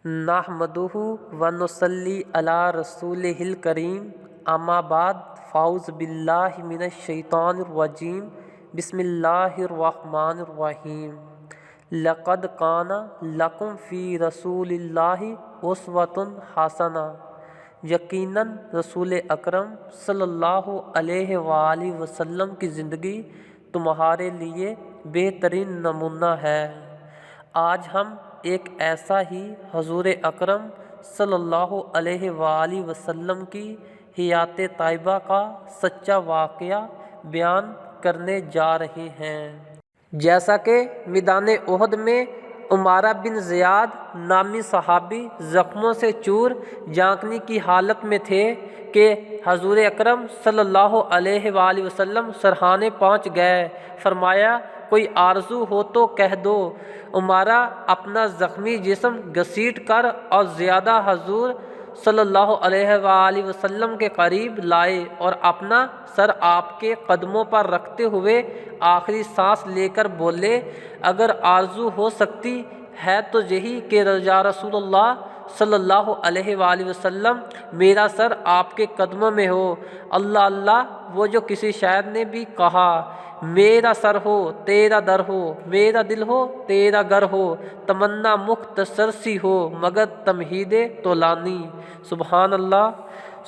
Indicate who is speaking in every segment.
Speaker 1: نحمدہ ونصلی علی رسولہ الکریم، اما بعد، فاعوذ باللہ من الشیطان الرجیم، بسم اللہ الرحمن الرحیم۔ لقد کان لکم فی رسول اللہ اسوۃ حسنہ، یقیناً رسول اکرم صلی اللہ علیہ وآلہ وسلم کی زندگی تمہارے لیے بہترین نمونہ ہے۔ آج ہم ایک ایسا ہی حضور اکرم صلی اللہ علیہ وآلہ وسلم کی حیات طیبہ کا سچا واقعہ بیان کرنے جا رہے ہیں۔ جیسا کہ میدان احد میں عمارہ بن زیاد نامی صحابی زخموں سے چور جھانکنے کی حالت میں تھے کہ حضور اکرم صلی اللہ علیہ وآلہ وسلم سرہانے پہنچ گئے۔ فرمایا، کوئی آرزو ہو تو کہہ دو۔ عمارہ اپنا زخمی جسم گھسیٹ کر اور زیادہ حضور صلی اللہ علیہ وآلہ وسلم کے قریب لائے اور اپنا سر آپ کے قدموں پر رکھتے ہوئے آخری سانس لے کر بولے، اگر آرزو ہو سکتی ہے تو یہی کہ یا رسول اللہ صلی اللہ علیہ وآلہ وسلم میرا سر آپ کے قدموں میں ہو۔ اللہ اللہ، وہ جو کسی شاعر نے بھی کہا، میرا سر ہو تیرا در ہو، میرا دل ہو تیرا گھر ہو، تمنا مختصر سی ہو مگر تمہید طولانی۔ سبحان اللہ،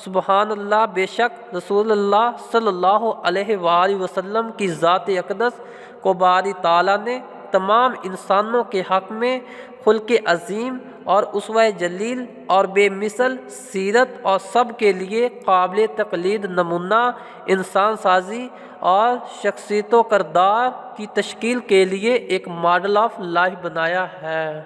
Speaker 1: سبحان اللہ۔ بے شک رسول اللہ صلی اللہ علیہ وآلہ وسلم کی ذات اقدس کو باری تعالیٰ نے تمام انسانوں کے حق میں خلق عظیم اور اسوہ جلیل اور بے مثل سیرت اور سب کے لیے قابل تقلید نمونہ انسان سازی اور شخصیت و کردار کی تشکیل کے لیے ایک ماڈل آف لائف بنایا ہے۔